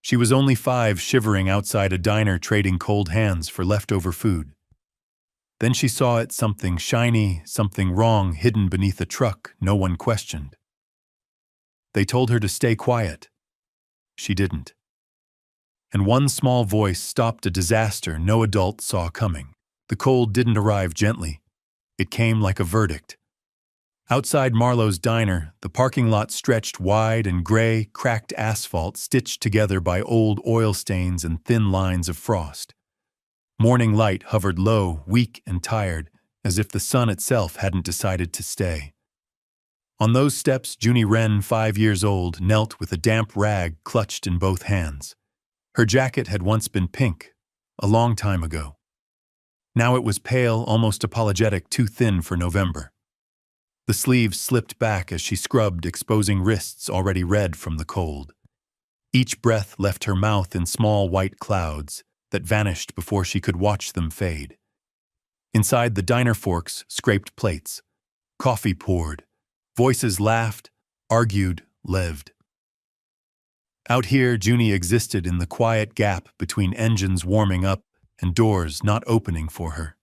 She was only 5, shivering outside a diner trading cold hands for leftover food. Then she saw it, something shiny, something wrong hidden beneath a truck no one questioned. They told her to stay quiet. She didn't. And one small voice stopped a disaster no adult saw coming. The cold didn't arrive gently. It came like a verdict. Outside Marlowe's diner, the parking lot stretched wide and gray, cracked asphalt stitched together by old oil stains and thin lines of frost. Morning light hovered low, weak and tired, as if the sun itself hadn't decided to stay. On those steps, Junie Wren, 5 years old, knelt with a damp rag clutched in both hands. Her jacket had once been pink, a long time ago. Now it was pale, almost apologetic, too thin for November. The sleeves slipped back as she scrubbed, exposing wrists already red from the cold. Each breath left her mouth in small white clouds that vanished before she could watch them fade. Inside, the diner forks scraped plates. Coffee poured. Voices laughed, argued, lived. Out here, Junie existed in the quiet gap between engines warming up and doors not opening for her.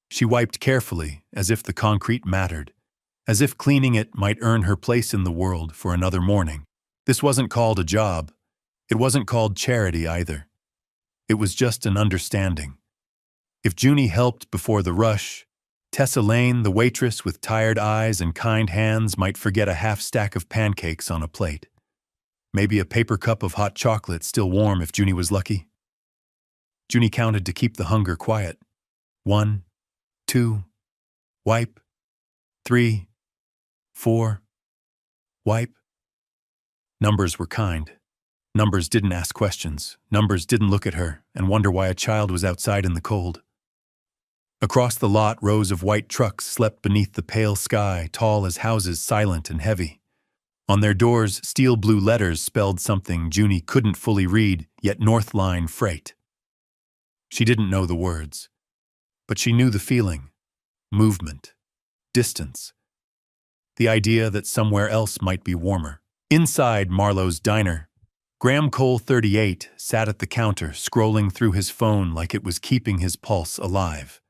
She wiped carefully, as if the concrete mattered, as if cleaning it might earn her place in the world for another morning. This wasn't called a job. It wasn't called charity either. It was just an understanding. If Junie helped before the rush, Tessa Lane, the waitress with tired eyes and kind hands, might forget a half stack of pancakes on a plate. Maybe a paper cup of hot chocolate still warm if Junie was lucky. Junie counted to keep the hunger quiet. 1, 2, wipe. 3, 4, wipe. Numbers were kind. Numbers didn't ask questions. Numbers didn't look at her and wonder why a child was outside in the cold. Across the lot, rows of white trucks slept beneath the pale sky, tall as houses, silent and heavy. On their doors, steel blue letters spelled something Junie couldn't fully read, yet North Line Freight. She didn't know the words, but she knew the feeling. Movement. Distance. The idea that somewhere else might be warmer. Inside Marlowe's diner, Graham Cole, 38, sat at the counter, scrolling through his phone like it was keeping his pulse alive.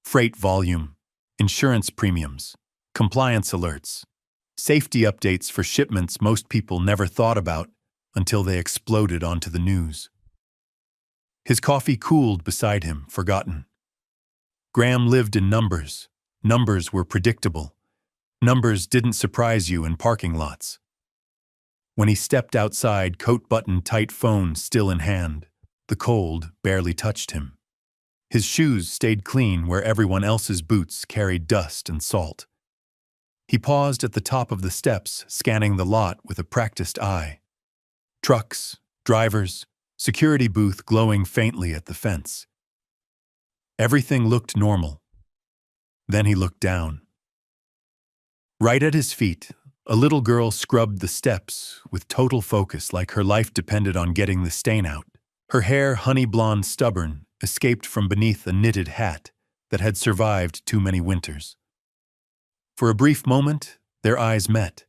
Freight volume, insurance premiums, compliance alerts, safety updates for shipments most people never thought about until they exploded onto the news. His coffee cooled beside him, forgotten. Graham lived in numbers. Numbers were predictable. Numbers didn't surprise you in parking lots. When he stepped outside, coat button tight, phone still in hand, the cold barely touched him. His shoes stayed clean where everyone else's boots carried dust and salt. He paused at the top of the steps, scanning the lot with a practiced eye. Trucks, drivers, security booth glowing faintly at the fence. Everything looked normal. Then he looked down. Right at his feet, a little girl scrubbed the steps with total focus, like her life depended on getting the stain out. Her hair, honey blonde stubborn, escaped from beneath a knitted hat that had survived too many winters. For a brief moment, their eyes met.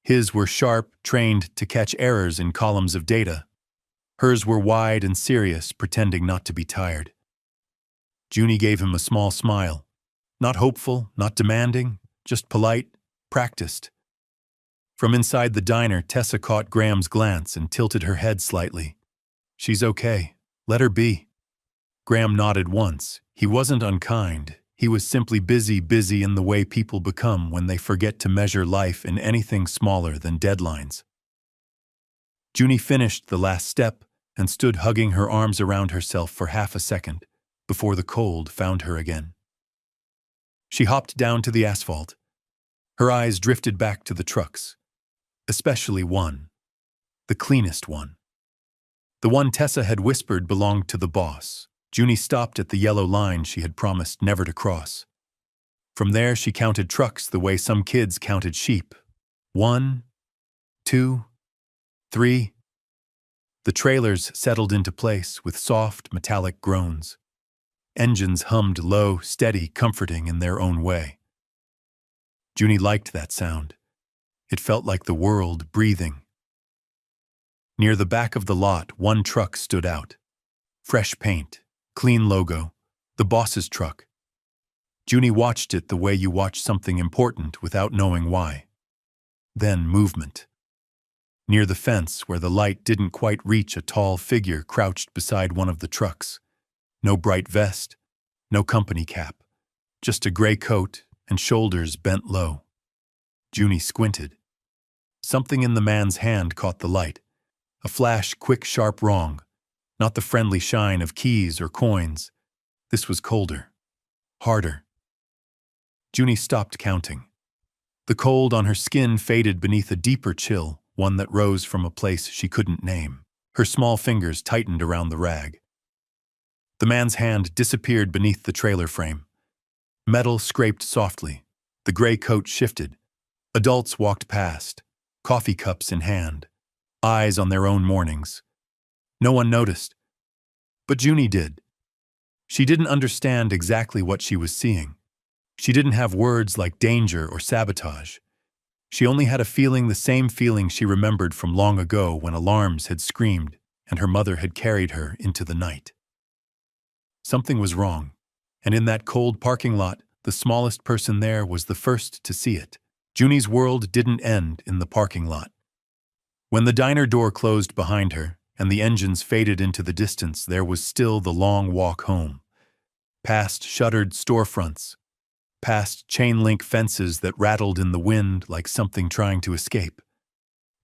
His were sharp, trained to catch errors in columns of data. Hers were wide and serious, pretending not to be tired. Junie gave him a small smile. Not hopeful, not demanding, just polite, practiced. From inside the diner, Tessa caught Graham's glance and tilted her head slightly. She's okay. Let her be. Graham nodded once. He wasn't unkind. He was simply busy in the way people become when they forget to measure life in anything smaller than deadlines. Junie finished the last step and stood hugging her arms around herself for half a second before the cold found her again. She hopped down to the asphalt. Her eyes drifted back to the trucks, especially one, the cleanest one. The one Tessa had whispered belonged to the boss. Junie stopped at the yellow line she had promised never to cross. From there, she counted trucks the way some kids counted sheep. 1, 2, 3. The trailers settled into place with soft, metallic groans. Engines hummed low, steady, comforting in their own way. Junie liked that sound. It felt like the world breathing. Near the back of the lot, one truck stood out. Fresh paint, clean logo, the boss's truck. Junie watched it the way you watch something important without knowing why. Then movement. Near the fence, where the light didn't quite reach, a tall figure crouched beside one of the trucks. No bright vest, no company cap, just a gray coat and shoulders bent low. Junie squinted. Something in the man's hand caught the light. A flash, quick, sharp wrong. Not the friendly shine of keys or coins. This was colder. Harder. Junie stopped counting. The cold on her skin faded beneath a deeper chill, one that rose from a place she couldn't name. Her small fingers tightened around the rag. The man's hand disappeared beneath the trailer frame. Metal scraped softly. The gray coat shifted. Adults walked past, coffee cups in hand, eyes on their own mornings. No one noticed. But Junie did. She didn't understand exactly what she was seeing. She didn't have words like danger or sabotage. She only had a feeling, the same feeling she remembered from long ago when alarms had screamed and her mother had carried her into the night. Something was wrong, and in that cold parking lot, the smallest person there was the first to see it. Junie's world didn't end in the parking lot. When the diner door closed behind her and the engines faded into the distance, there was still the long walk home. Past shuttered storefronts, past chain-link fences that rattled in the wind like something trying to escape,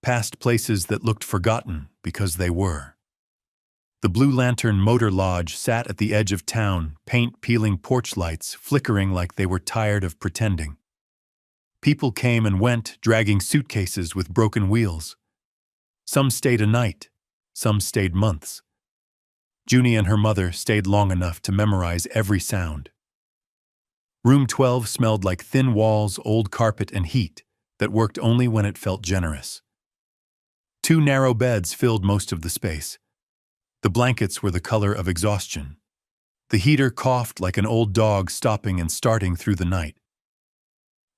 past places that looked forgotten because they were. The Blue Lantern Motor Lodge sat at the edge of town, paint-peeling porch lights flickering like they were tired of pretending. People came and went, dragging suitcases with broken wheels. Some stayed a night, some stayed months. Junie and her mother stayed long enough to memorize every sound. Room 12 smelled like thin walls, old carpet, and heat that worked only when it felt generous. 2 narrow beds filled most of the space. The blankets were the color of exhaustion. The heater coughed like an old dog stopping and starting through the night.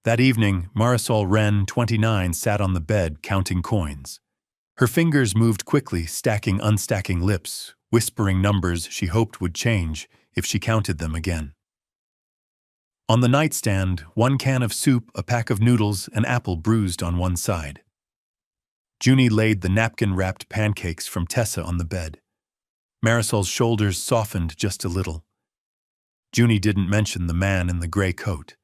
That evening, Marisol Wren, 29, sat on the bed counting coins. Her fingers moved quickly, stacking, unstacking lips, whispering numbers she hoped would change if she counted them again. On the nightstand, 1 can of soup, a pack of noodles, an apple bruised on one side. Junie laid the napkin-wrapped pancakes from Tessa on the bed. Marisol's shoulders softened just a little. Junie didn't mention the man in the gray coat.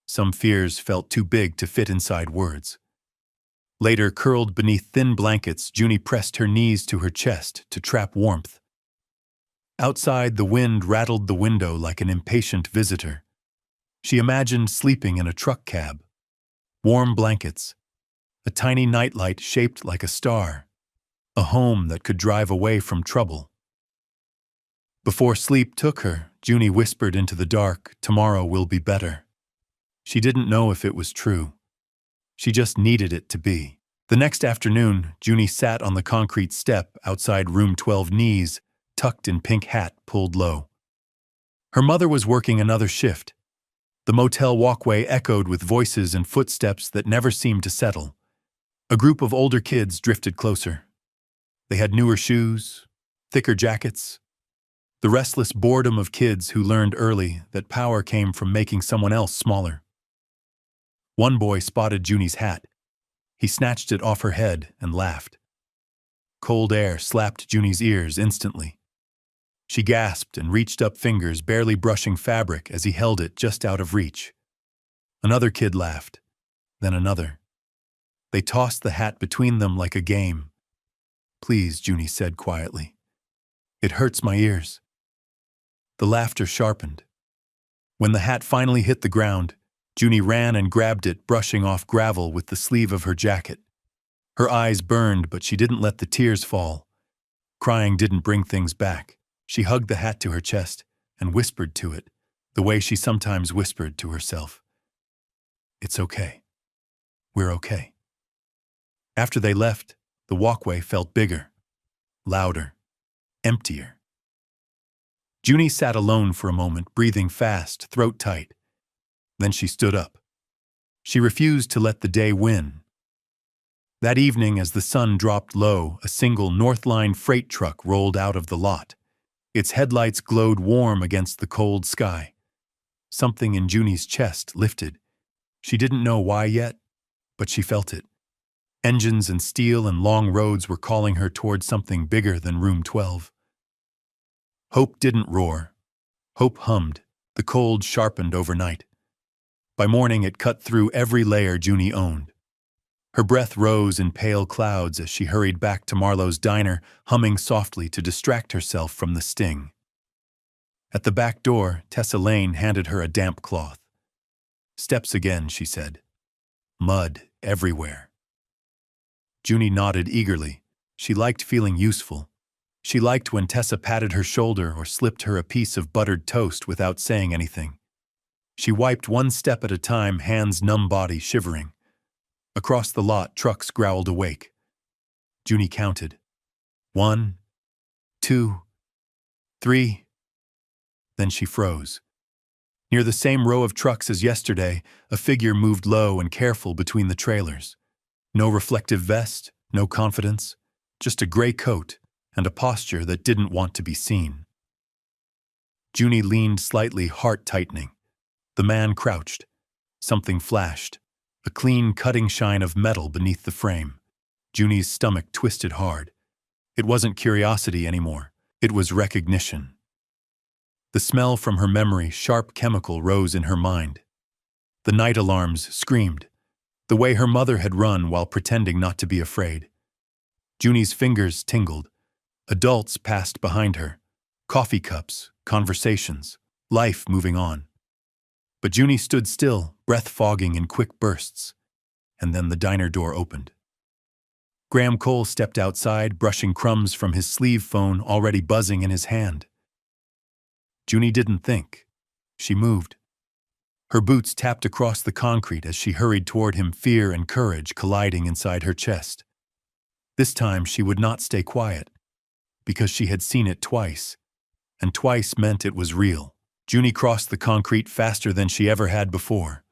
Some fears felt too big to fit inside words. Later, curled beneath thin blankets, Junie pressed her knees to her chest to trap warmth. Outside, the wind rattled the window like an impatient visitor. She imagined sleeping in a truck cab. Warm blankets, a tiny nightlight shaped like a star, a home that could drive away from trouble. Before sleep took her, Junie whispered into the dark, "Tomorrow will be better." She didn't know if it was true. She just needed it to be. The next afternoon, Junie sat on the concrete step outside room 12, knees tucked in pink hat pulled low. Her mother was working another shift. The motel walkway echoed with voices and footsteps that never seemed to settle. A group of older kids drifted closer. They had newer shoes, thicker jackets, the restless boredom of kids who learned early that power came from making someone else smaller. One boy spotted Junie's hat. He snatched it off her head and laughed. Cold air slapped Junie's ears instantly. She gasped and reached up, fingers barely brushing fabric as he held it just out of reach. Another kid laughed, then another. They tossed the hat between them like a game. "Please," Junie said quietly. "It hurts my ears." The laughter sharpened. When the hat finally hit the ground, Junie ran and grabbed it, brushing off gravel with the sleeve of her jacket. Her eyes burned, but she didn't let the tears fall. Crying didn't bring things back. She hugged the hat to her chest and whispered to it, the way she sometimes whispered to herself. "It's okay. We're okay." After they left, the walkway felt bigger, louder, emptier. Junie sat alone for a moment, breathing fast, throat tight. Then she stood up. She refused to let the day win. That evening, as the sun dropped low, a single Northline freight truck rolled out of the lot. Its headlights glowed warm against the cold sky. Something in Junie's chest lifted. She didn't know why yet, but she felt it. Engines and steel and long roads were calling her toward something bigger than room 12. Hope didn't roar. Hope hummed. The cold sharpened overnight. By morning, it cut through every layer Junie owned. Her breath rose in pale clouds as she hurried back to Marlowe's diner, humming softly to distract herself from the sting. At the back door, Tessa Lane handed her a damp cloth. "Steps again," she said. "Mud everywhere." Junie nodded eagerly. She liked feeling useful. She liked when Tessa patted her shoulder or slipped her a piece of buttered toast without saying anything. She wiped one step at a time, hands numb, body shivering. Across the lot, trucks growled awake. Junie counted. 1, 2, 3. Then she froze. Near the same row of trucks as yesterday, a figure moved low and careful between the trailers. No reflective vest, no confidence, just a gray coat and a posture that didn't want to be seen. Junie leaned slightly, heart tightening. The man crouched. Something flashed. A clean, cutting shine of metal beneath the frame. Junie's stomach twisted hard. It wasn't curiosity anymore. It was recognition. The smell from her memory, sharp chemical, rose in her mind. The night alarms screamed. The way her mother had run while pretending not to be afraid. Junie's fingers tingled. Adults passed behind her. Coffee cups, conversations, life moving on. But Junie stood still, breath fogging in quick bursts. And then the diner door opened. Graham Cole stepped outside, brushing crumbs from his sleeve phone already buzzing in his hand. Junie didn't think. She moved. Her boots tapped across the concrete as she hurried toward him, fear and courage colliding inside her chest. This time she would not stay quiet, because she had seen it twice, and twice meant it was real. Junie crossed the concrete faster than she ever had before.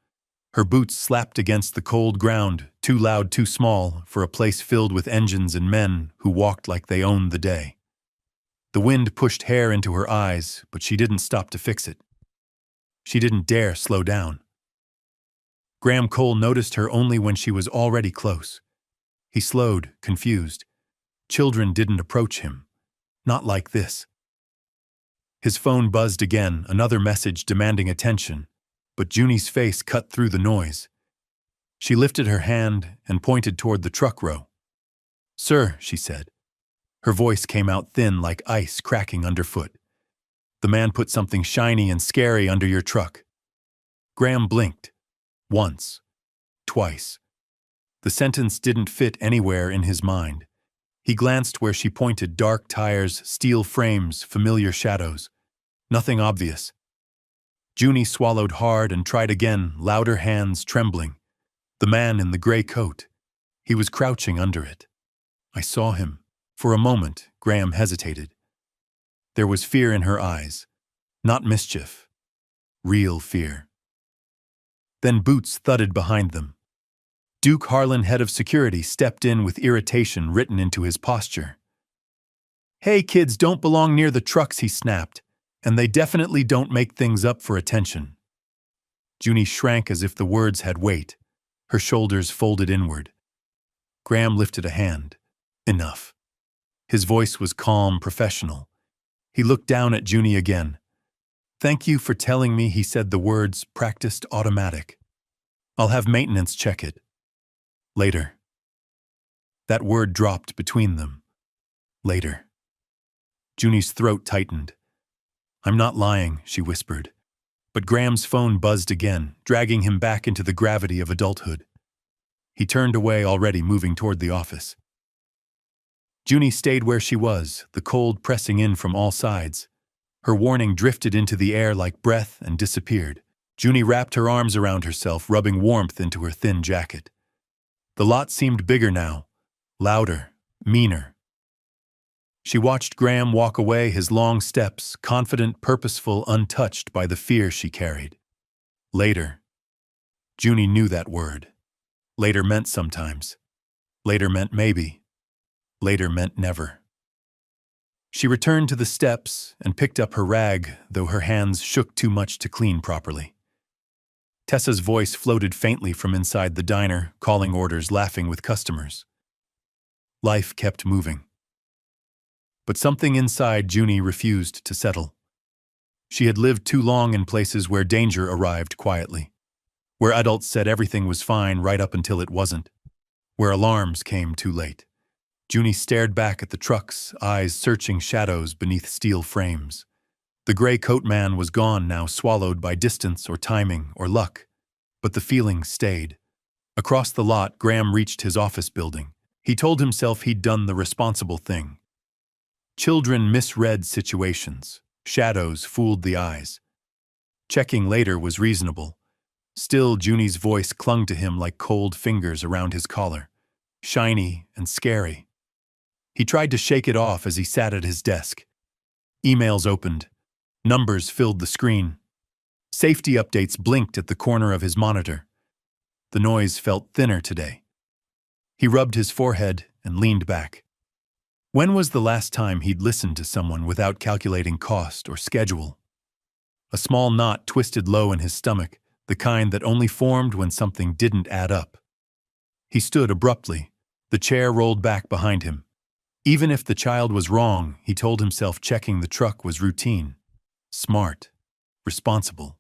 Her boots slapped against the cold ground, too loud, too small, for a place filled with engines and men who walked like they owned the day. The wind pushed hair into her eyes, but she didn't stop to fix it. She didn't dare slow down. Graham Cole noticed her only when she was already close. He slowed, confused. Children didn't approach him. Not like this. His phone buzzed again, another message demanding attention, but Junie's face cut through the noise. She lifted her hand and pointed toward the truck row. "Sir," she said. Her voice came out thin like ice cracking underfoot. "The man put something shiny and scary under your truck." Graham blinked. Once. Twice. The sentence didn't fit anywhere in his mind. He glanced where she pointed, dark tires, steel frames, familiar shadows. Nothing obvious. Junie swallowed hard and tried again, louder, hands trembling. The man in the gray coat. He was crouching under it. "I saw him." For a moment, Graham hesitated. There was fear in her eyes. Not mischief. Real fear. Then boots thudded behind them. Duke Harlan, head of security, stepped in with irritation written into his posture. "Hey, kids don't belong near the trucks," he snapped, "and they definitely don't make things up for attention." Junie shrank as if the words had weight. Her shoulders folded inward. Graham lifted a hand. "Enough." His voice was calm, professional. He looked down at Junie again. "Thank you for telling me," he said, the words practiced, automatic. "I'll have maintenance check it. Later." That word dropped between them. Later. Junie's throat tightened. "I'm not lying," she whispered. But Graham's phone buzzed again, dragging him back into the gravity of adulthood. He turned away, already moving toward the office. Junie stayed where she was, the cold pressing in from all sides. Her warning drifted into the air like breath and disappeared. Junie wrapped her arms around herself, rubbing warmth into her thin jacket. The lot seemed bigger now, louder, meaner. She watched Graham walk away, his long steps, confident, purposeful, untouched by the fear she carried. Later. Junie knew that word. Later meant sometimes. Later meant maybe. Later meant never. She returned to the steps and picked up her rag, though her hands shook too much to clean properly. Tessa's voice floated faintly from inside the diner, calling orders, laughing with customers. Life kept moving. But something inside Junie refused to settle. She had lived too long in places where danger arrived quietly, where adults said everything was fine right up until it wasn't, where alarms came too late. Junie stared back at the trucks, eyes searching shadows beneath steel frames. The gray coat man was gone now, swallowed by distance or timing or luck. But the feeling stayed. Across the lot, Graham reached his office building. He told himself he'd done the responsible thing. Children misread situations. Shadows fooled the eyes. Checking later was reasonable. Still, Junie's voice clung to him like cold fingers around his collar. Shiny and scary. He tried to shake it off as he sat at his desk. Emails opened. Numbers filled the screen. Safety updates blinked at the corner of his monitor. The noise felt thinner today. He rubbed his forehead and leaned back. When was the last time he'd listened to someone without calculating cost or schedule? A small knot twisted low in his stomach, the kind that only formed when something didn't add up. He stood abruptly. The chair rolled back behind him. Even if the child was wrong, he told himself checking the truck was routine, smart, responsible.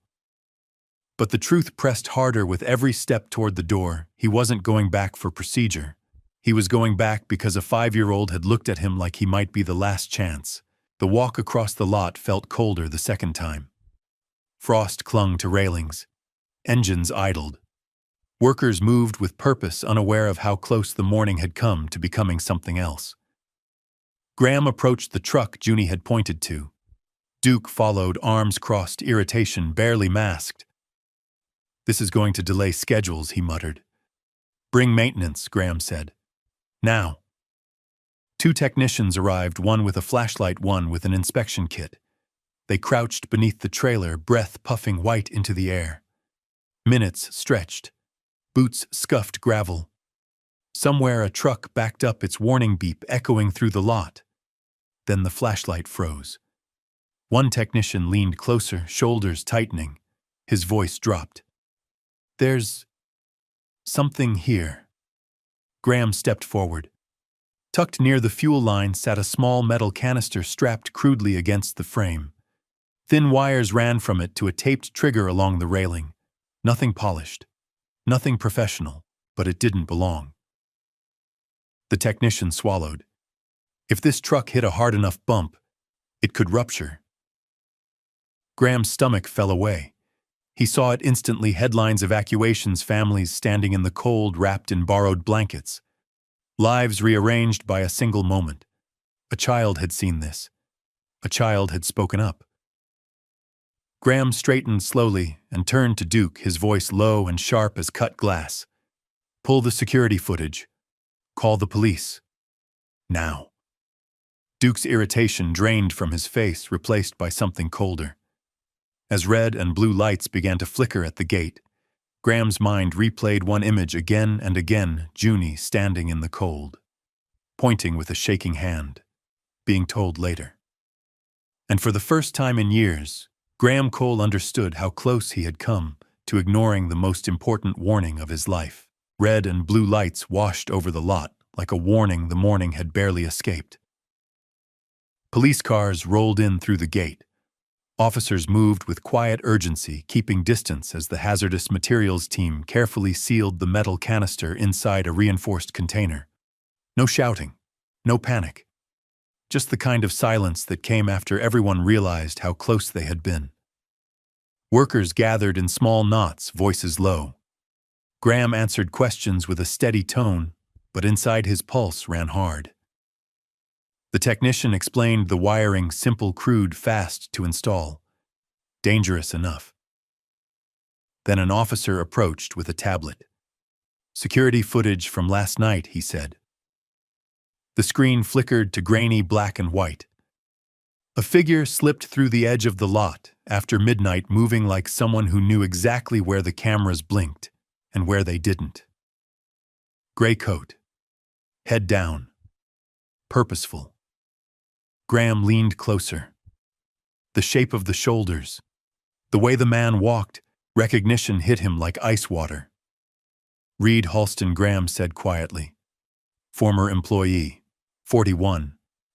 But the truth pressed harder with every step toward the door. He wasn't going back for procedure. He was going back because a 5-year-old had looked at him like he might be the last chance. The walk across the lot felt colder the second time. Frost clung to railings. Engines idled. Workers moved with purpose, unaware of how close the morning had come to becoming something else. Graham approached the truck Junie had pointed to. Duke followed, arms crossed, irritation barely masked. "This is going to delay schedules," he muttered. "Bring maintenance," Graham said. "Now." 2 technicians arrived, one with a flashlight, one with an inspection kit. They crouched beneath the trailer, breath puffing white into the air. Minutes stretched. Boots scuffed gravel. Somewhere a truck backed up, its warning beep echoing through the lot. Then the flashlight froze. One technician leaned closer, shoulders tightening. His voice dropped. "There's something here." Graham stepped forward. Tucked near the fuel line sat a small metal canister strapped crudely against the frame. Thin wires ran from it to a taped trigger along the railing. Nothing polished. Nothing professional, but it didn't belong. The technician swallowed. If this truck hit a hard enough bump, it could rupture. Graham's stomach fell away. He saw it instantly, headlines, evacuations, families standing in the cold, wrapped in borrowed blankets. Lives rearranged by a single moment. A child had seen this. A child had spoken up. Graham straightened slowly and turned to Duke, his voice low and sharp as cut glass. "Pull the security footage. Call the police. Now." Duke's irritation drained from his face, replaced by something colder. As red and blue lights began to flicker at the gate, Graham's mind replayed one image again and again, Junie standing in the cold, pointing with a shaking hand, being told later. And for the first time in years, Graham Cole understood how close he had come to ignoring the most important warning of his life. Red and blue lights washed over the lot like a warning the morning had barely escaped. Police cars rolled in through the gate. Officers moved with quiet urgency, keeping distance as the hazardous materials team carefully sealed the metal canister inside a reinforced container. No shouting, no panic. Just the kind of silence that came after everyone realized how close they had been. Workers gathered in small knots, voices low. Graham answered questions with a steady tone, but inside his pulse ran hard. The technician explained the wiring, simple, crude, fast to install. Dangerous enough. Then an officer approached with a tablet. "Security footage from last night," he said. The screen flickered to grainy black and white. A figure slipped through the edge of the lot after midnight, moving like someone who knew exactly where the cameras blinked and where they didn't. Gray coat, head down. Purposeful. Graham leaned closer. The shape of the shoulders, the way the man walked, recognition hit him like ice water. Reed Halston, Graham said quietly. Former employee, 41,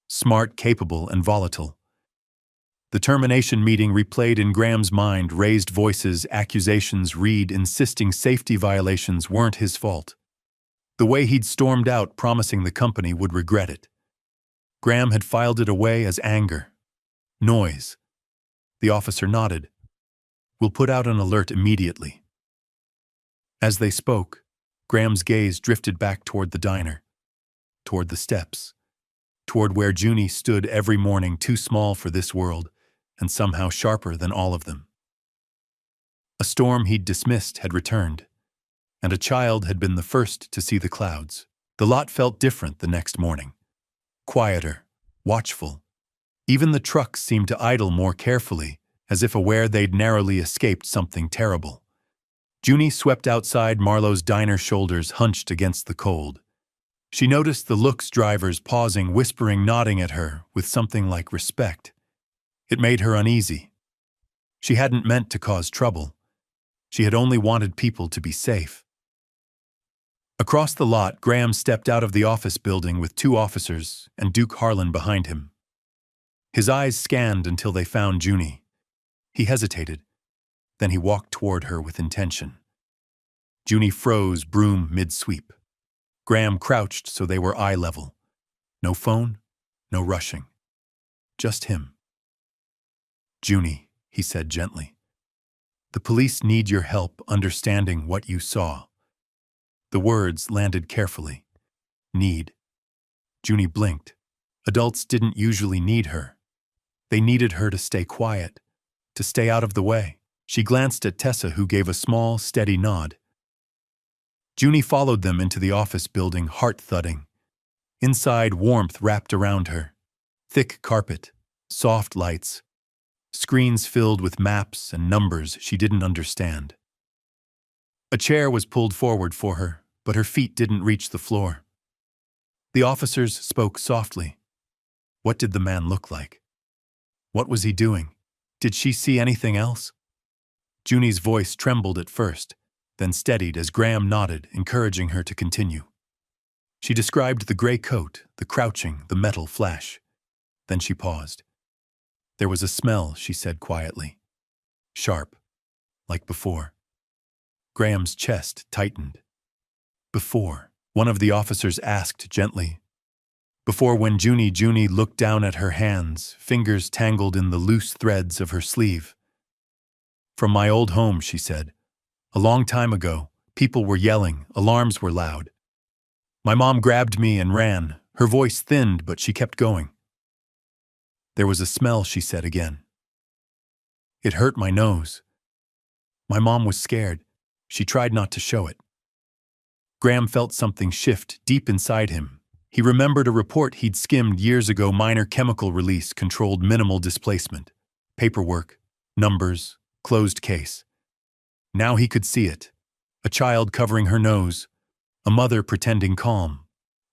smart, capable, and volatile. The termination meeting replayed in Graham's mind, raised voices, accusations, Reed insisting safety violations weren't his fault. The way he'd stormed out promising the company would regret it. Graham had filed it away as anger. Noise. The officer nodded. We'll put out an alert immediately. As they spoke, Graham's gaze drifted back toward the diner, toward the steps, toward where Junie stood every morning, too small for this world, and somehow sharper than all of them. A storm he'd dismissed had returned, and a child had been the first to see the clouds. The lot felt different the next morning. Quieter, watchful. Even the trucks seemed to idle more carefully, as if aware they'd narrowly escaped something terrible. Junie swept outside Marlowe's diner, shoulders hunched against the cold. She noticed the looks, drivers pausing, whispering, nodding at her with something like respect. It made her uneasy. She hadn't meant to cause trouble. She had only wanted people to be safe. Across the lot, Graham stepped out of the office building with 2 officers and Duke Harlan behind him. His eyes scanned until they found Junie. He hesitated. Then he walked toward her with intention. Junie froze, broom mid-sweep. Graham crouched so they were eye level. No phone, no rushing. Just him. Junie, he said gently. The police need your help understanding what you saw. The words landed carefully. Need. Junie blinked. Adults didn't usually need her. They needed her to stay quiet, to stay out of the way. She glanced at Tessa, who gave a small, steady nod. Junie followed them into the office building, heart thudding. Inside, warmth wrapped around her. Thick carpet, soft lights, screens filled with maps and numbers she didn't understand. A chair was pulled forward for her, but her feet didn't reach the floor. The officers spoke softly. What did the man look like? What was he doing? Did she see anything else? Junie's voice trembled at first, then steadied as Graham nodded, encouraging her to continue. She described the gray coat, the crouching, the metal flash. Then she paused. There was a smell, she said quietly. Sharp, like before. Graham's chest tightened. Before, one of the officers asked gently. Before, when Junie looked down at her hands, fingers tangled in the loose threads of her sleeve. From my old home, she said. A long time ago, people were yelling, alarms were loud. My mom grabbed me and ran. Her voice thinned, but she kept going. There was a smell, she said again. It hurt my nose. My mom was scared. She tried not to show it. Graham felt something shift deep inside him. He remembered a report he'd skimmed years ago, minor chemical release, controlled minimal displacement. Paperwork, numbers, closed case. Now he could see it. A child covering her nose. A mother pretending calm.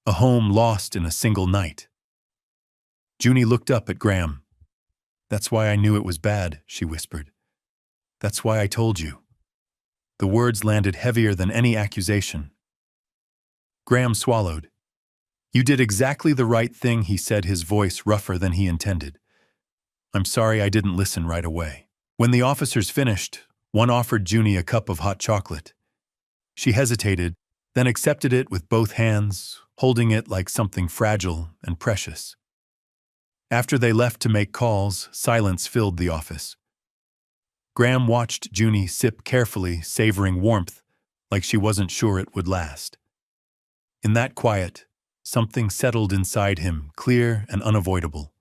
A home lost in a single night. Junie looked up at Graham. That's why I knew it was bad, she whispered. That's why I told you. The words landed heavier than any accusation. Graham swallowed. You did exactly the right thing, he said, his voice rougher than he intended. I'm sorry I didn't listen right away. When the officers finished, one offered Junie a cup of hot chocolate. She hesitated, then accepted it with both hands, holding it like something fragile and precious. After they left to make calls, silence filled the office. Graham watched Junie sip carefully, savoring warmth, like she wasn't sure it would last. In that quiet, something settled inside him, clear and unavoidable.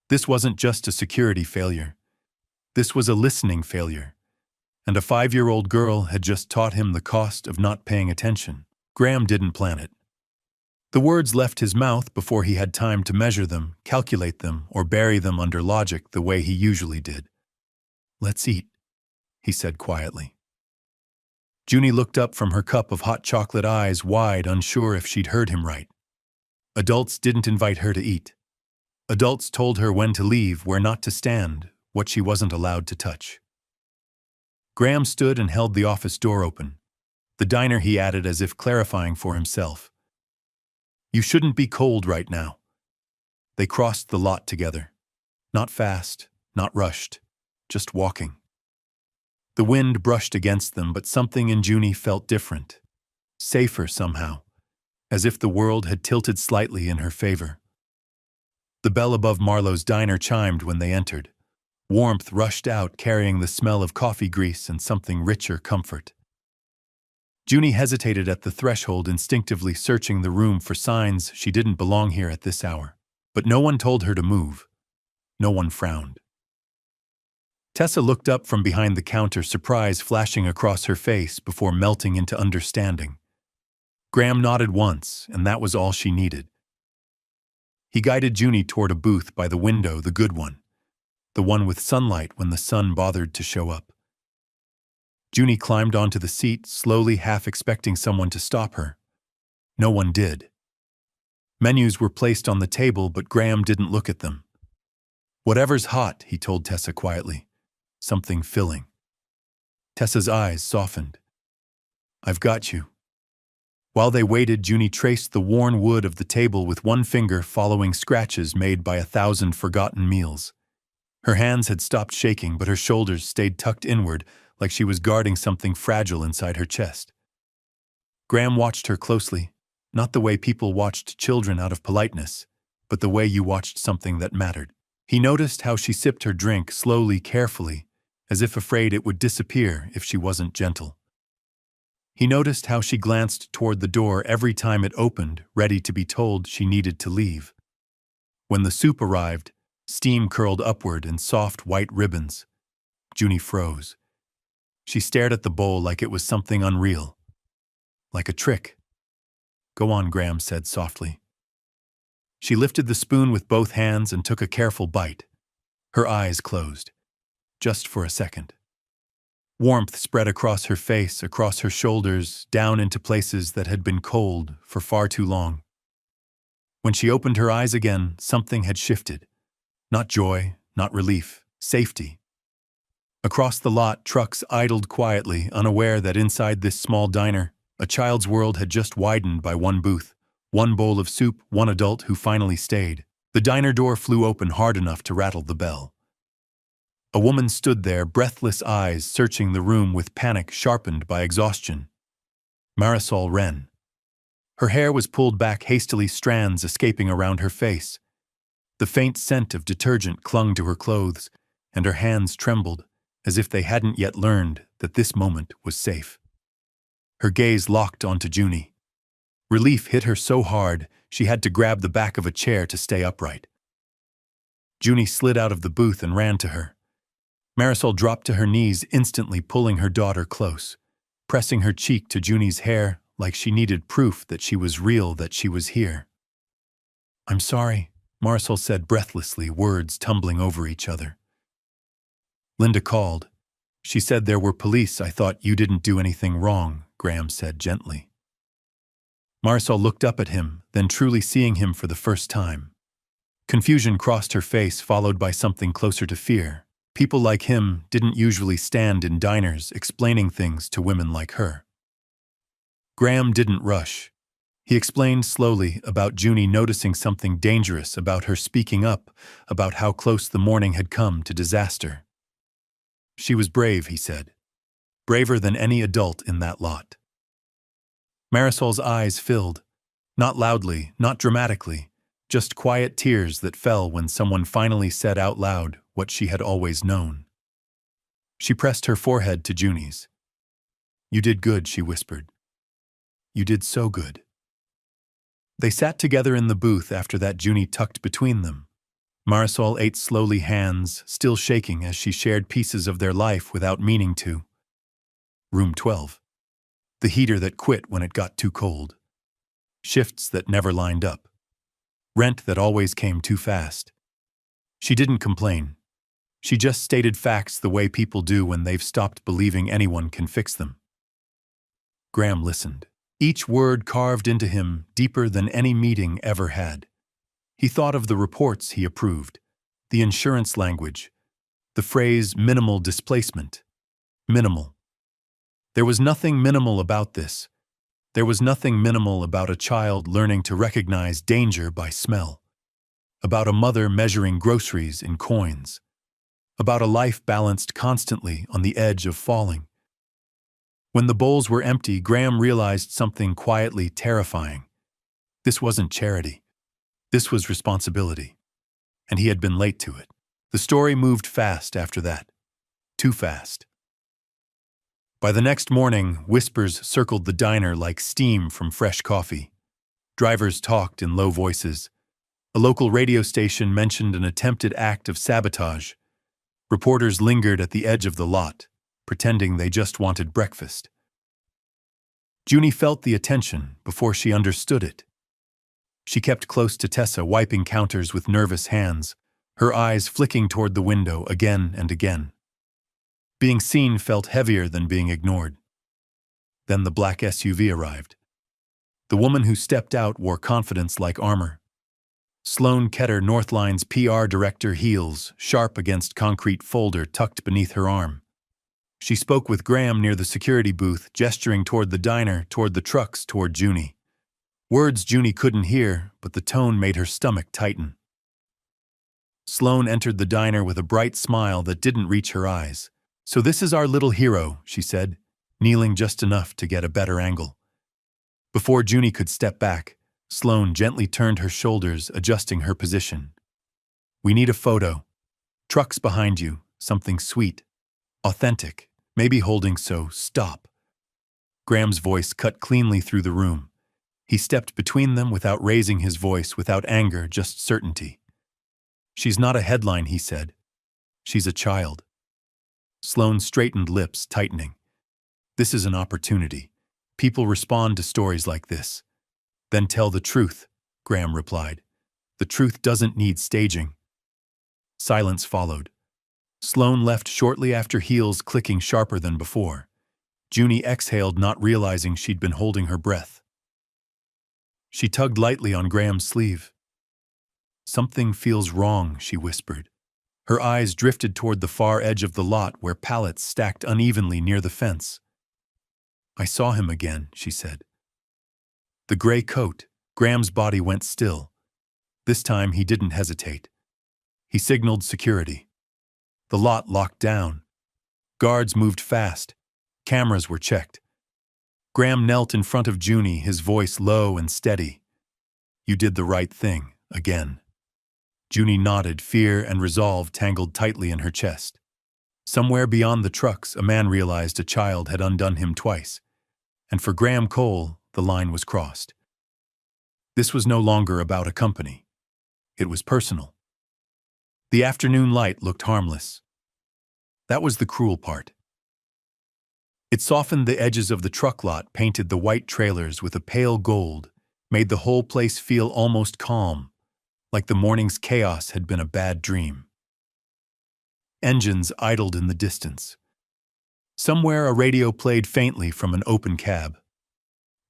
This wasn't just a security failure. This was a listening failure. And a 5-year-old girl had just taught him the cost of not paying attention. Graham didn't plan it. The words left his mouth before he had time to measure them, calculate them, or bury them under logic the way he usually did. Let's eat, he said quietly. Junie looked up from her cup of hot chocolate, eyes wide, unsure if she'd heard him right. Adults didn't invite her to eat. Adults told her when to leave, where not to stand, what she wasn't allowed to touch. Graham stood and held the office door open. The diner, he added, as if clarifying for himself. You shouldn't be cold right now. They crossed the lot together. Not fast, not rushed, just walking. The wind brushed against them, but something in Junie felt different. Safer somehow, as if the world had tilted slightly in her favor. The bell above Marlowe's diner chimed when they entered. Warmth rushed out, carrying the smell of coffee grease and something richer comfort. Junie hesitated at the threshold, instinctively searching the room for signs she didn't belong here at this hour. But no one told her to move. No one frowned. Tessa looked up from behind the counter, surprise flashing across her face before melting into understanding. Graham nodded once, and that was all she needed. He guided Junie toward a booth by the window, the good one. The one with sunlight when the sun bothered to show up. Junie climbed onto the seat, slowly, half expecting someone to stop her. No one did. Menus were placed on the table, but Graham didn't look at them. Whatever's hot, he told Tessa quietly. Something filling. Tessa's eyes softened. I've got you. While they waited, Junie traced the worn wood of the table with one finger, following scratches made by 1,000 forgotten meals. Her hands had stopped shaking, but her shoulders stayed tucked inward, like she was guarding something fragile inside her chest. Graham watched her closely, not the way people watched children out of politeness, but the way you watched something that mattered. He noticed how she sipped her drink slowly, carefully, as if afraid it would disappear if she wasn't gentle. He noticed how she glanced toward the door every time it opened, ready to be told she needed to leave. When the soup arrived, steam curled upward in soft white ribbons. Junie froze. She stared at the bowl like it was something unreal. Like a trick. Go on, Graham said softly. She lifted the spoon with both hands and took a careful bite. Her eyes closed. Just for a second. Warmth spread across her face, across her shoulders, down into places that had been cold for far too long. When she opened her eyes again, something had shifted. Not joy, not relief, safety. Across the lot, trucks idled quietly, unaware that inside this small diner, a child's world had just widened by one booth, one bowl of soup, one adult who finally stayed. The diner door flew open hard enough to rattle the bell. A woman stood there, breathless eyes searching the room with panic sharpened by exhaustion. Marisol Wren. Her hair was pulled back hastily, strands escaping around her face. The faint scent of detergent clung to her clothes, and her hands trembled, as if they hadn't yet learned that this moment was safe. Her gaze locked onto Junie. Relief hit her so hard, she had to grab the back of a chair to stay upright. Junie slid out of the booth and ran to her. Marisol dropped to her knees, instantly pulling her daughter close, pressing her cheek to Junie's hair like she needed proof that she was real, that she was here. I'm sorry, Marisol said breathlessly, words tumbling over each other. Linda called. She said there were police. I thought you didn't do anything wrong, Graham said gently. Marisol looked up at him, then truly seeing him for the first time. Confusion crossed her face, followed by something closer to fear. People like him didn't usually stand in diners explaining things to women like her. Graham didn't rush. He explained slowly about Junie noticing something dangerous, about her speaking up, about how close the morning had come to disaster. She was brave, he said. Braver than any adult in that lot. Marisol's eyes filled. Not loudly, not dramatically, just quiet tears that fell when someone finally said out loud what she had always known. She pressed her forehead to Junie's. You did good, she whispered. You did so good. They sat together in the booth after that, Junie tucked between them. Marisol ate slowly, hands still shaking as she shared pieces of their life without meaning to. Room 12. The heater that quit when it got too cold. Shifts that never lined up. Rent that always came too fast. She didn't complain. She just stated facts the way people do when they've stopped believing anyone can fix them. Graham listened. Each word carved into him deeper than any meeting ever had. He thought of the reports he approved, the insurance language, the phrase minimal displacement. Minimal. There was nothing minimal about this. There was nothing minimal about a child learning to recognize danger by smell, about a mother measuring groceries in coins, about a life balanced constantly on the edge of falling. When the bowls were empty, Graham realized something quietly terrifying. This wasn't charity. This was responsibility. And he had been late to it. The story moved fast after that. Too fast. By the next morning, whispers circled the diner like steam from fresh coffee. Drivers talked in low voices. A local radio station mentioned an attempted act of sabotage. Reporters lingered at the edge of the lot, pretending they just wanted breakfast. Junie felt the attention before she understood it. She kept close to Tessa, wiping counters with nervous hands, her eyes flicking toward the window again and again. Being seen felt heavier than being ignored. Then the black SUV arrived. The woman who stepped out wore confidence like armor. Sloane Ketter, Northline's PR director, heels sharp against concrete folder tucked beneath her arm. She spoke with Graham near the security booth, gesturing toward the diner, toward the trucks, toward Junie. Words Junie couldn't hear, but the tone made her stomach tighten. Sloane entered the diner with a bright smile that didn't reach her eyes. "So this is our little hero," she said, kneeling just enough to get a better angle. Before Junie could step back, Sloane gently turned her shoulders, adjusting her position. "We need a photo. Trucks behind you, something sweet, authentic, maybe holding so, stop." Graham's voice cut cleanly through the room. He stepped between them without raising his voice, without anger, just certainty. "She's not a headline," he said. "She's a child." Sloane's straightened lips tightening. "This is an opportunity. People respond to stories like this." "Then tell the truth," Graham replied. "The truth doesn't need staging." Silence followed. Sloane left shortly after, heels clicking sharper than before. Junie exhaled, not realizing she'd been holding her breath. She tugged lightly on Graham's sleeve. "Something feels wrong," she whispered. Her eyes drifted toward the far edge of the lot where pallets stacked unevenly near the fence. "I saw him again," she said. The gray coat. Graham's body went still. This time he didn't hesitate. He signaled security. The lot locked down. Guards moved fast. Cameras were checked. Graham knelt in front of Junie, his voice low and steady. "You did the right thing, again." Junie nodded, fear and resolve tangled tightly in her chest. Somewhere beyond the trucks, a man realized a child had undone him twice. And for Graham Cole, the line was crossed. This was no longer about a company. It was personal. The afternoon light looked harmless. That was the cruel part. It softened the edges of the truck lot, painted the white trailers with a pale gold, made the whole place feel almost calm, like the morning's chaos had been a bad dream. Engines idled in the distance. Somewhere a radio played faintly from an open cab.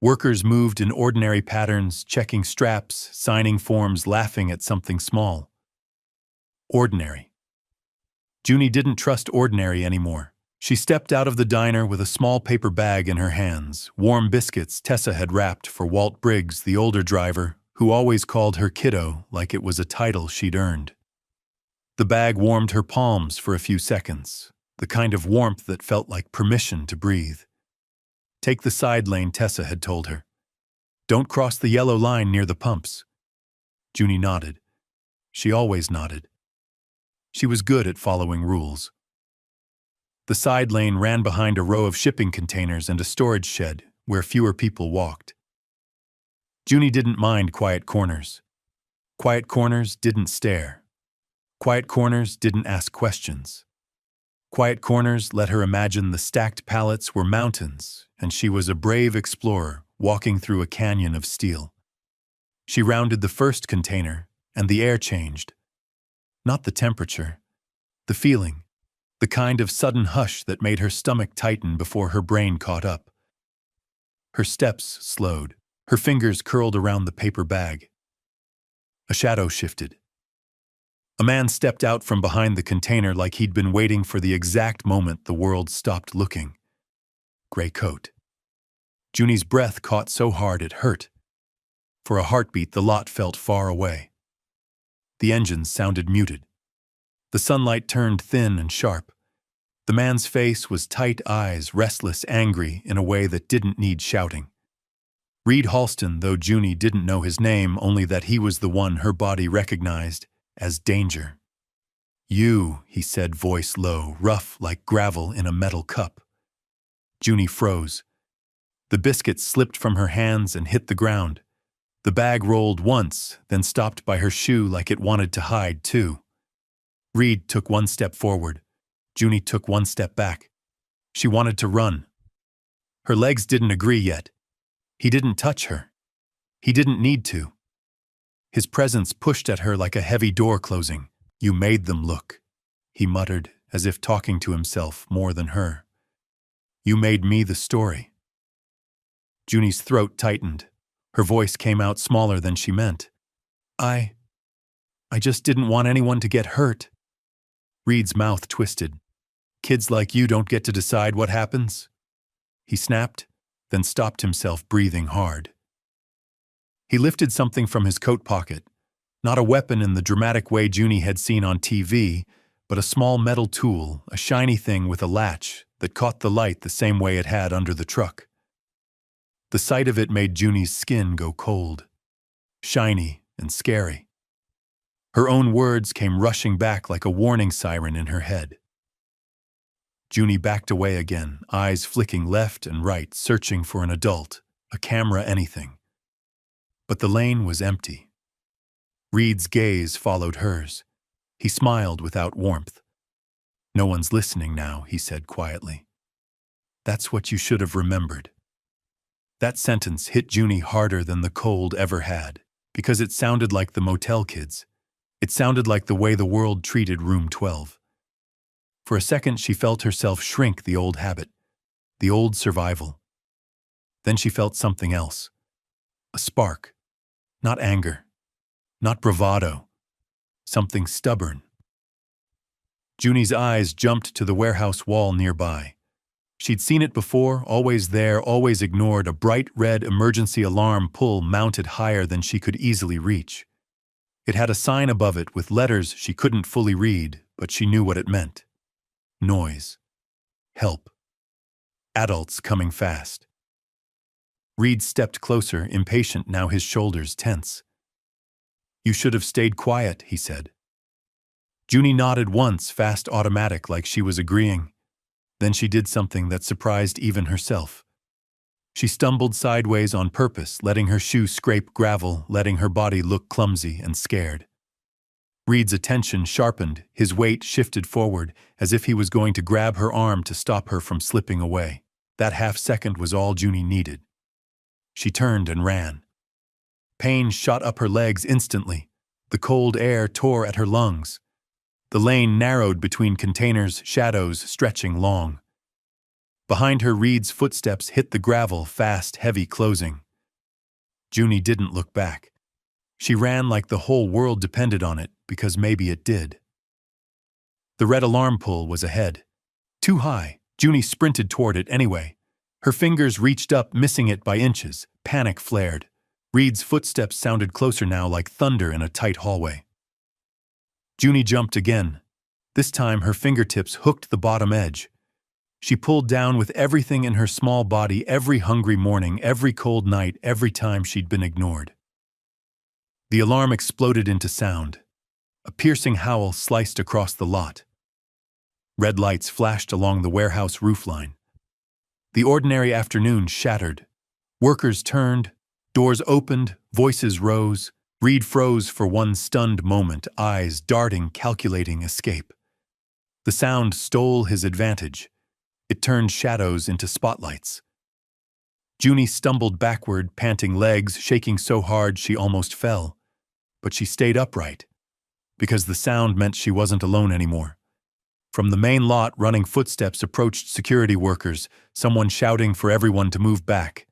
Workers moved in ordinary patterns, checking straps, signing forms, laughing at something small. Ordinary. Junie didn't trust ordinary anymore. She stepped out of the diner with a small paper bag in her hands, warm biscuits Tessa had wrapped for Walt Briggs, the older driver, who always called her kiddo like it was a title she'd earned. The bag warmed her palms for a few seconds, the kind of warmth that felt like permission to breathe. "Take the side lane," Tessa had told her. "Don't cross the yellow line near the pumps." Junie nodded. She always nodded. She was good at following rules. The side lane ran behind a row of shipping containers and a storage shed where fewer people walked. Junie didn't mind quiet corners. Quiet corners didn't stare. Quiet corners didn't ask questions. Quiet corners let her imagine the stacked pallets were mountains, and she was a brave explorer walking through a canyon of steel. She rounded the first container, and the air changed. Not the temperature, the feeling, the kind of sudden hush that made her stomach tighten before her brain caught up. Her steps slowed. Her fingers curled around the paper bag. A shadow shifted. A man stepped out from behind the container like he'd been waiting for the exact moment the world stopped looking. Gray coat. Junie's breath caught so hard it hurt. For a heartbeat, the lot felt far away. The engines sounded muted. The sunlight turned thin and sharp. The man's face was tight eyes, restless, angry in a way that didn't need shouting. Reed Halston, though Junie didn't know his name, only that he was the one her body recognized as danger. "You," he said, voice low, rough like gravel in a metal cup. Junie froze. The biscuit slipped from her hands and hit the ground. The bag rolled once, then stopped by her shoe like it wanted to hide, too. Reed took one step forward. Junie took one step back. She wanted to run. Her legs didn't agree yet. He didn't touch her. He didn't need to. His presence pushed at her like a heavy door closing. "You made them look," he muttered, as if talking to himself more than her. "You made me the story." Junie's throat tightened. Her voice came out smaller than she meant. I just didn't want anyone to get hurt." Reed's mouth twisted. "Kids like you don't get to decide what happens?" He snapped, then stopped himself, breathing hard. He lifted something from his coat pocket, not a weapon in the dramatic way Junie had seen on TV, but a small metal tool, a shiny thing with a latch that caught the light the same way it had under the truck. The sight of it made Junie's skin go cold, shiny and scary. Her own words came rushing back like a warning siren in her head. Junie backed away again, eyes flicking left and right, searching for an adult, a camera, anything. But the lane was empty. Reed's gaze followed hers. He smiled without warmth. "No one's listening now," he said quietly. "That's what you should have remembered." That sentence hit Junie harder than the cold ever had, because it sounded like the motel kids. It sounded like the way the world treated Room 12. For a second, she felt herself shrink, the old habit, the old survival. Then she felt something else. A spark. Not anger. Not bravado. Something stubborn. Junie's eyes jumped to the warehouse wall nearby. She'd seen it before, always there, always ignored, a bright red emergency alarm pull mounted higher than she could easily reach. It had a sign above it with letters she couldn't fully read, but she knew what it meant. Noise. Help. Adults coming fast. Reed stepped closer, impatient, now his shoulders tense. "You should have stayed quiet," he said. Junie nodded once, fast, automatic, like she was agreeing. Then she did something that surprised even herself. She stumbled sideways on purpose, letting her shoe scrape gravel, letting her body look clumsy and scared. Reed's attention sharpened, his weight shifted forward, as if he was going to grab her arm to stop her from slipping away. That half-second was all Junie needed. She turned and ran. Pain shot up her legs instantly. The cold air tore at her lungs. The lane narrowed between containers, shadows stretching long. Behind her, Reed's footsteps hit the gravel, fast, heavy, closing. Junie didn't look back. She ran like the whole world depended on it, because maybe it did. The red alarm pull was ahead. Too high, Junie sprinted toward it anyway. Her fingers reached up, missing it by inches. Panic flared. Reed's footsteps sounded closer now, like thunder in a tight hallway. Junie jumped again. This time her fingertips hooked the bottom edge. She pulled down with everything in her small body, every hungry morning, every cold night, every time she'd been ignored. The alarm exploded into sound. A piercing howl sliced across the lot. Red lights flashed along the warehouse roofline. The ordinary afternoon shattered. Workers turned, doors opened, voices rose. Reed froze for one stunned moment, eyes darting, calculating escape. The sound stole his advantage. It turned shadows into spotlights. Junie stumbled backward, panting, legs shaking so hard she almost fell. But she stayed upright, because the sound meant she wasn't alone anymore. From the main lot, running footsteps approached security workers, someone shouting for everyone to move back.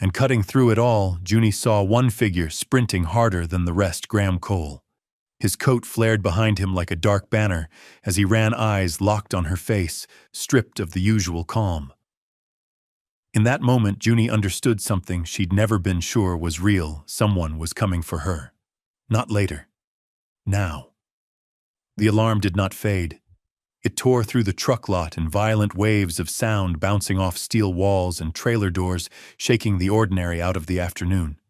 And cutting through it all, Junie saw one figure sprinting harder than the rest, Graham Cole. His coat flared behind him like a dark banner as he ran, eyes locked on her face, stripped of the usual calm. In that moment, Junie understood something she'd never been sure was real. Someone was coming for her. Not later. Now. The alarm did not fade. It tore through the truck lot in violent waves of sound, bouncing off steel walls and trailer doors, shaking the ordinary out of the afternoon.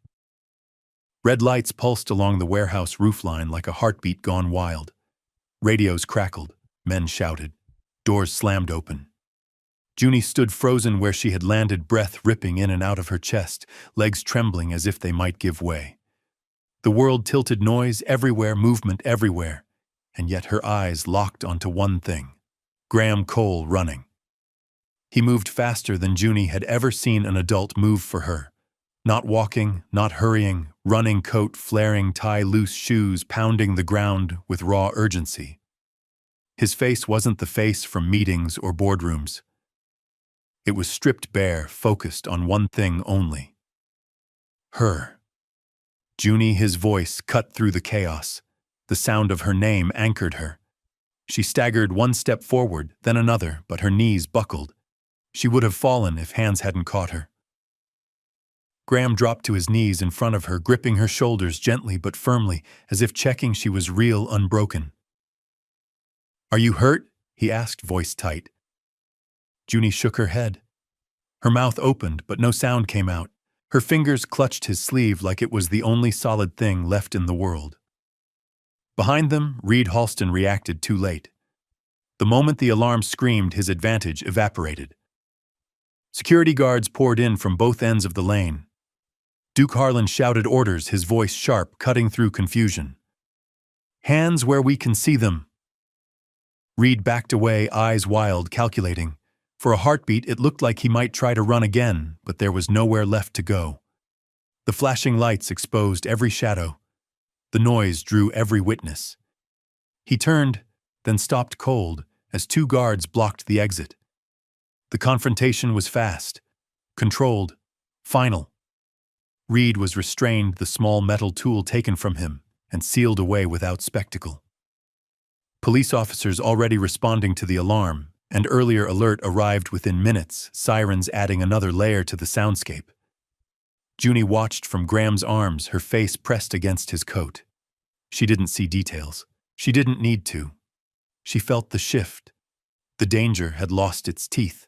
Red lights pulsed along the warehouse roofline like a heartbeat gone wild. Radios crackled, men shouted, doors slammed open. Junie stood frozen where she had landed, breath ripping in and out of her chest, legs trembling as if they might give way. The world tilted, noise everywhere, movement everywhere, and yet her eyes locked onto one thing: Graham Cole running. He moved faster than Junie had ever seen an adult move for her. Not walking, not hurrying, running, coat flaring, tie loose, shoes pounding the ground with raw urgency. His face wasn't the face from meetings or boardrooms. It was stripped bare, focused on one thing only. Her. Junie, his voice cut through the chaos. The sound of her name anchored her. She staggered one step forward, then another, but her knees buckled. She would have fallen if hands hadn't caught her. Graham dropped to his knees in front of her, gripping her shoulders gently but firmly, as if checking she was real, unbroken. "Are you hurt?" he asked, voice tight. Junie shook her head. Her mouth opened, but no sound came out. Her fingers clutched his sleeve like it was the only solid thing left in the world. Behind them, Reed Halston reacted too late. The moment the alarm screamed, his advantage evaporated. Security guards poured in from both ends of the lane. Duke Harlan shouted orders, his voice sharp, cutting through confusion. "Hands where we can see them." Reed backed away, eyes wild, calculating. For a heartbeat, it looked like he might try to run again, but there was nowhere left to go. The flashing lights exposed every shadow. The noise drew every witness. He turned, then stopped cold, as two guards blocked the exit. The confrontation was fast, controlled, final. Reed was restrained, the small metal tool taken from him, and sealed away without spectacle. Police officers already responding to the alarm, and earlier alert arrived within minutes, sirens adding another layer to the soundscape. Junie watched from Graham's arms, her face pressed against his coat. She didn't see details. She didn't need to. She felt the shift. The danger had lost its teeth.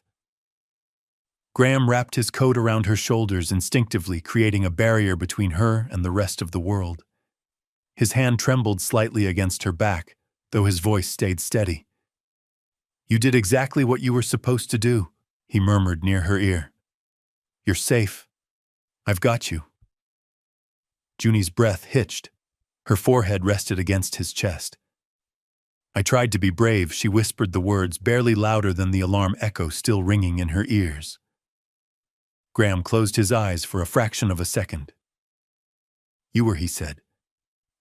Graham wrapped his coat around her shoulders instinctively, creating a barrier between her and the rest of the world. His hand trembled slightly against her back, though his voice stayed steady. "You did exactly what you were supposed to do," he murmured near her ear. "You're safe. I've got you." Junie's breath hitched. Her forehead rested against his chest. "I tried to be brave," she whispered the words, barely louder than the alarm echo still ringing in her ears. Graham closed his eyes for a fraction of a second. "You were," he said.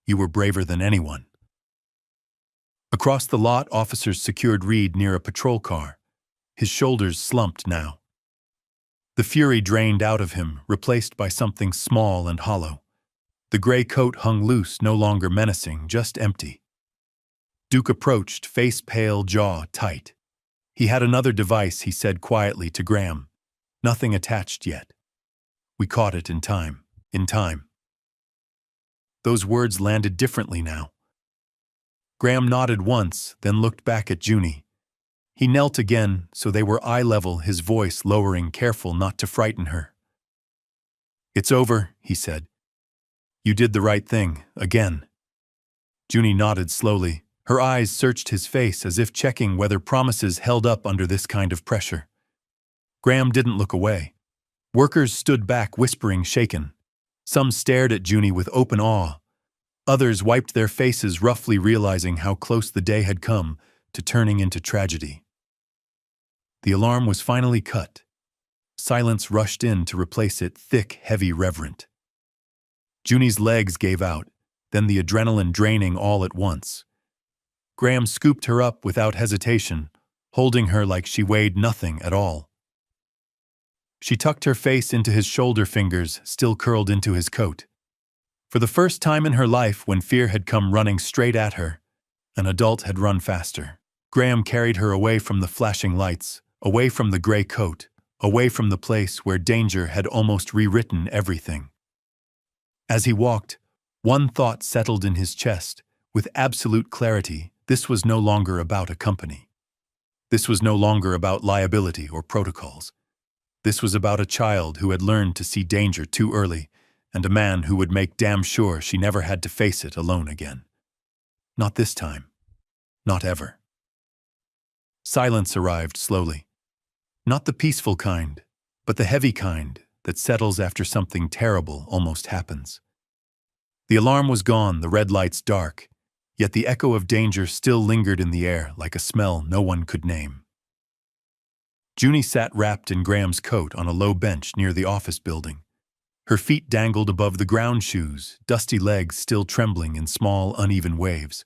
"You were braver than anyone." Across the lot, officers secured Reed near a patrol car. His shoulders slumped now. The fury drained out of him, replaced by something small and hollow. The gray coat hung loose, no longer menacing, just empty. Duke approached, face pale, jaw tight. "He had another device," he said quietly to Graham. "Nothing attached yet. We caught it in time. In time." Those words landed differently now. Graham nodded once, then looked back at Junie. He knelt again, so they were eye level, his voice lowering, careful not to frighten her. "It's over," he said. "You did the right thing, again." Junie nodded slowly. Her eyes searched his face as if checking whether promises held up under this kind of pressure. Graham didn't look away. Workers stood back, whispering, shaken. Some stared at Junie with open awe. Others wiped their faces, roughly realizing how close the day had come to turning into tragedy. The alarm was finally cut. Silence rushed in to replace it, thick, heavy, reverent. Junie's legs gave out, then the adrenaline draining all at once. Graham scooped her up without hesitation, holding her like she weighed nothing at all. She tucked her face into his shoulder fingers, still curled into his coat. For the first time in her life, when fear had come running straight at her, an adult had run faster. Graham carried her away from the flashing lights, away from the gray coat, away from the place where danger had almost rewritten everything. As he walked, one thought settled in his chest, with absolute clarity. This was no longer about a company. This was no longer about liability or protocols. This was about a child who had learned to see danger too early, and a man who would make damn sure she never had to face it alone again. Not this time. Not ever. Silence arrived slowly. Not the peaceful kind, but the heavy kind that settles after something terrible almost happens. The alarm was gone, the red lights dark, yet the echo of danger still lingered in the air like a smell no one could name. Junie sat wrapped in Graham's coat on a low bench near the office building. Her feet dangled above the ground shoes, dusty legs still trembling in small, uneven waves.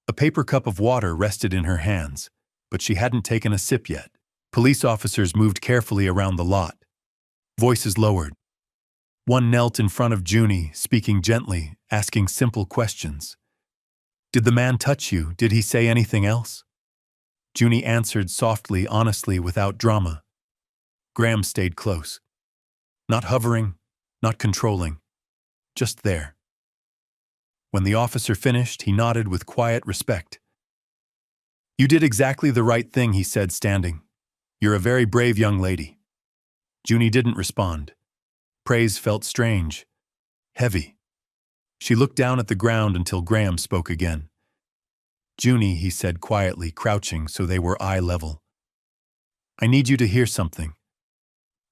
A paper cup of water rested in her hands, but she hadn't taken a sip yet. Police officers moved carefully around the lot. Voices lowered. One knelt in front of Junie, speaking gently, asking simple questions. "Did the man touch you? Did he say anything else?" Junie answered softly, honestly, without drama. Graham stayed close. Not hovering, not controlling, just there. When the officer finished, he nodded with quiet respect. "You did exactly the right thing," he said, standing. "You're a very brave young lady." Junie didn't respond. Praise felt strange, heavy. She looked down at the ground until Graham spoke again. "Junie," he said quietly, crouching so they were eye level. "I need you to hear something."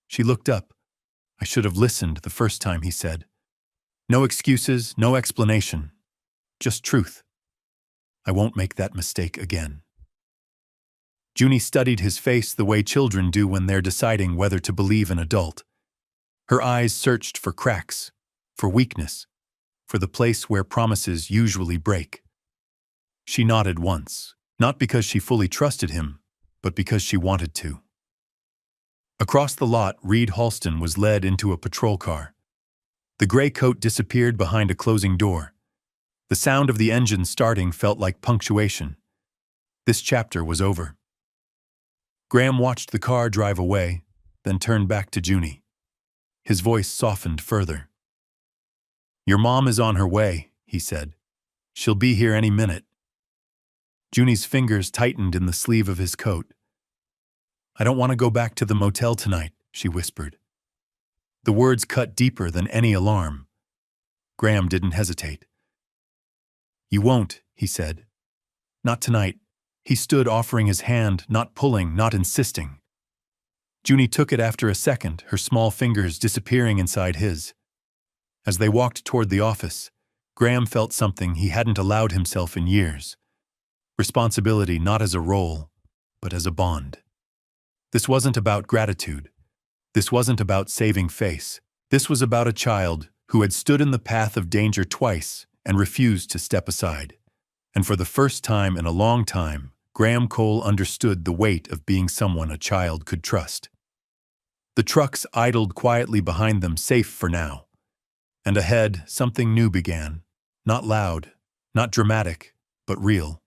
She looked up. "I should have listened the first time," he said. "No excuses, no explanation. Just truth. I won't make that mistake again." Junie studied his face the way children do when they're deciding whether to believe an adult. Her eyes searched for cracks, for weakness, for the place where promises usually break. She nodded once, not because she fully trusted him, but because she wanted to. Across the lot, Reed Halston was led into a patrol car. The gray coat disappeared behind a closing door. The sound of the engine starting felt like punctuation. This chapter was over. Graham watched the car drive away, then turned back to Junie. His voice softened further. "Your mom is on her way," he said. "She'll be here any minute." Junie's fingers tightened in the sleeve of his coat. "I don't want to go back to the motel tonight," she whispered. The words cut deeper than any alarm. Graham didn't hesitate. "You won't," he said. "Not tonight." He stood, offering his hand, not pulling, not insisting. Junie took it after a second, her small fingers disappearing inside his. As they walked toward the office, Graham felt something he hadn't allowed himself in years. Responsibility not as a role, but as a bond. This wasn't about gratitude. This wasn't about saving face. This was about a child who had stood in the path of danger twice and refused to step aside. And for the first time in a long time, Graham Cole understood the weight of being someone a child could trust. The trucks idled quietly behind them, safe for now. And ahead, something new began. Not loud, not dramatic, but real.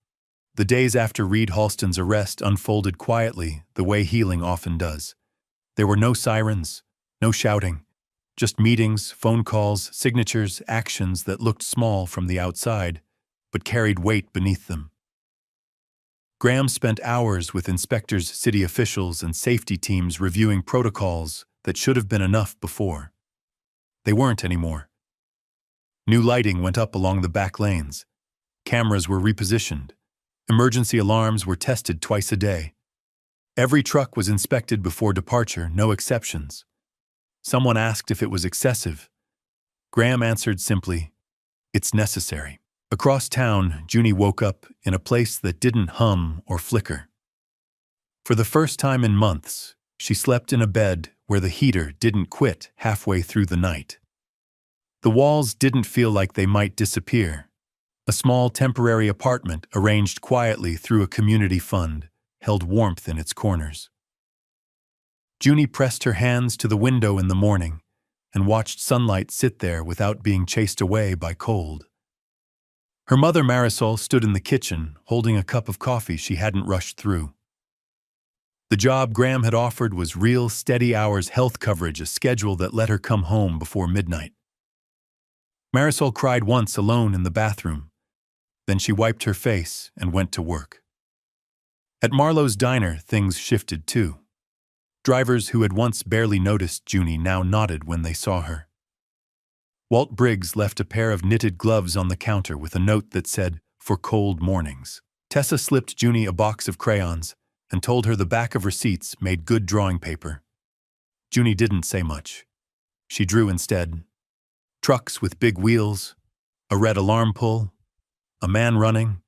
The days after Reed Halston's arrest unfolded quietly, the way healing often does. There were no sirens, no shouting, just meetings, phone calls, signatures, actions that looked small from the outside, but carried weight beneath them. Graham spent hours with inspectors, city officials, and safety teams reviewing protocols that should have been enough before. They weren't anymore. New lighting went up along the back lanes. Cameras were repositioned. Emergency alarms were tested twice a day. Every truck was inspected before departure, no exceptions. Someone asked if it was excessive. Graham answered simply, "It's necessary." Across town, Junie woke up in a place that didn't hum or flicker. For the first time in months, she slept in a bed where the heater didn't quit halfway through the night. The walls didn't feel like they might disappear. A small temporary apartment arranged quietly through a community fund held warmth in its corners. Junie pressed her hands to the window in the morning and watched sunlight sit there without being chased away by cold. Her mother Marisol stood in the kitchen, holding a cup of coffee she hadn't rushed through. The job Graham had offered was real, steady hours health coverage, a schedule that let her come home before midnight. Marisol cried once alone in the bathroom. Then she wiped her face and went to work. At Marlowe's diner, things shifted too. Drivers who had once barely noticed Junie now nodded when they saw her. Walt Briggs left a pair of knitted gloves on the counter with a note that said, "For cold mornings." Tessa slipped Junie a box of crayons and told her the back of receipts made good drawing paper. Junie didn't say much. She drew instead. Trucks with big wheels, a red alarm pull, a man running.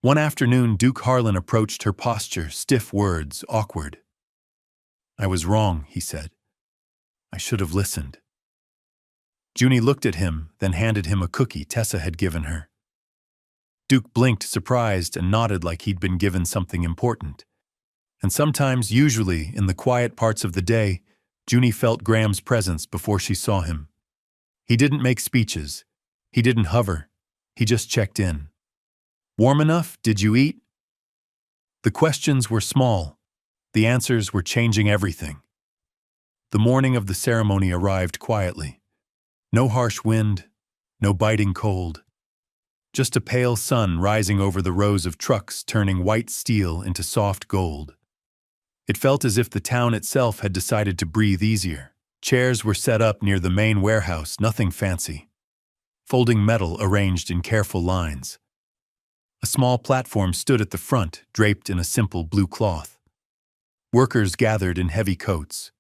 One afternoon, Duke Harlan approached her posture, stiff words, awkward. "I was wrong," he said. "I should have listened." Junie looked at him, then handed him a cookie Tessa had given her. Duke blinked, surprised, and nodded like he'd been given something important. And sometimes, usually, in the quiet parts of the day, Junie felt Graham's presence before she saw him. He didn't make speeches. He didn't hover. He just checked in. "Warm enough? Did you eat?" The questions were small. The answers were changing everything. The morning of the ceremony arrived quietly. No harsh wind, no biting cold. Just a pale sun rising over the rows of trucks, turning white steel into soft gold. It felt as if the town itself had decided to breathe easier. Chairs were set up near the main warehouse, nothing fancy. Folding metal arranged in careful lines. A small platform stood at the front, draped in a simple blue cloth. Workers gathered in heavy coats.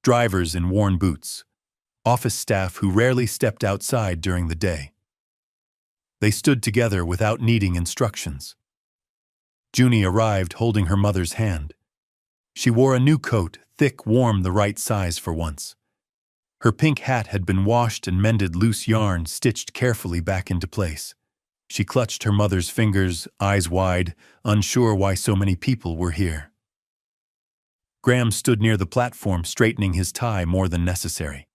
Drivers in worn boots. Office staff who rarely stepped outside during the day. They stood together without needing instructions. Junie arrived holding her mother's hand. She wore a new coat, thick, warm, the right size for once. Her pink hat had been washed and mended, loose yarn stitched carefully back into place. She clutched her mother's fingers, eyes wide, unsure why so many people were here. Graham stood near the platform, straightening his tie more than necessary.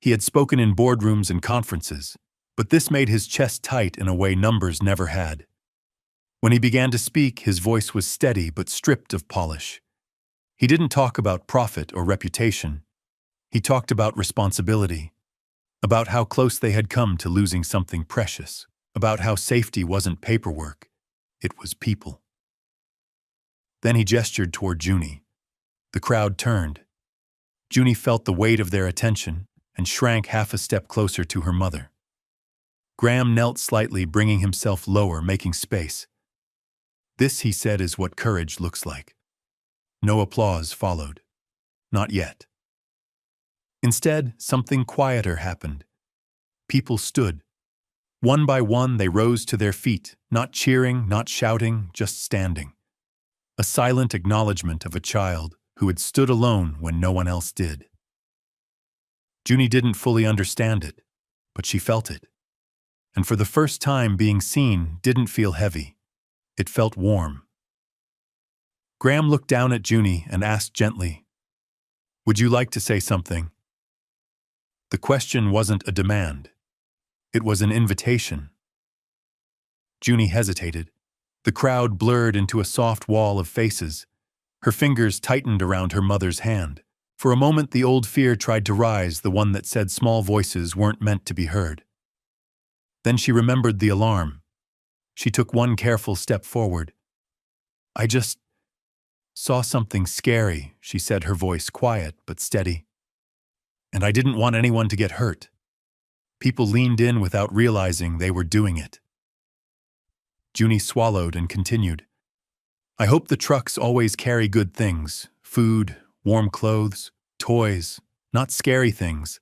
He had spoken in boardrooms and conferences, but this made his chest tight in a way numbers never had. When he began to speak, his voice was steady but stripped of polish. He didn't talk about profit or reputation. He talked about responsibility, about how close they had come to losing something precious, about how safety wasn't paperwork, it was people. Then he gestured toward Junie. The crowd turned. Junie felt the weight of their attention and shrank half a step closer to her mother. Graham knelt slightly, bringing himself lower, making space. "This," he said, "is what courage looks like." No applause followed. Not yet. Instead, something quieter happened. People stood. One by one, they rose to their feet, not cheering, not shouting, just standing. A silent acknowledgement of a child who had stood alone when no one else did. Junie didn't fully understand it, but she felt it. And for the first time, being seen didn't feel heavy. It felt warm. Graham looked down at Junie and asked gently, "Would you like to say something?" The question wasn't a demand. It was an invitation. Junie hesitated. The crowd blurred into a soft wall of faces. Her fingers tightened around her mother's hand. For a moment, the old fear tried to rise, the one that said small voices weren't meant to be heard. Then she remembered the alarm. She took one careful step forward. "I just saw something scary," she said, her voice quiet but steady. "And I didn't want anyone to get hurt." People leaned in without realizing they were doing it. Junie swallowed and continued. "I hope the trucks always carry good things, food, warm clothes, toys, not scary things."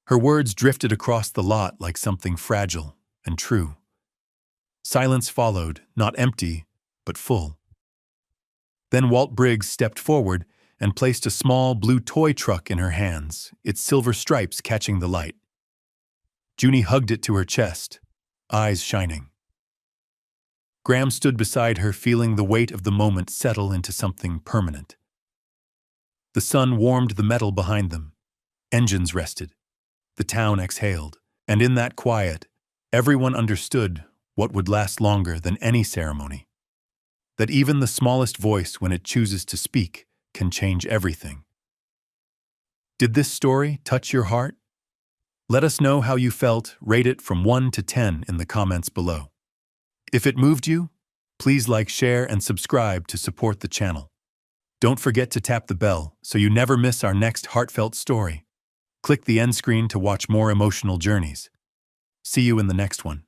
Her words drifted across the lot like something fragile and true. Silence followed, not empty, but full. Then Walt Briggs stepped forward and placed a small blue toy truck in her hands, its silver stripes catching the light. Junie hugged it to her chest, eyes shining. Graham stood beside her, feeling the weight of the moment settle into something permanent. The sun warmed the metal behind them. Engines rested. The town exhaled. And in that quiet, everyone understood what would last longer than any ceremony. That even the smallest voice, when it chooses to speak, can change everything. Did this story touch your heart? Let us know how you felt. Rate it from 1 to 10 in the comments below. If it moved you, please like, share, and subscribe to support the channel. Don't forget to tap the bell so you never miss our next heartfelt story. Click the end screen to watch more emotional journeys. See you in the next one.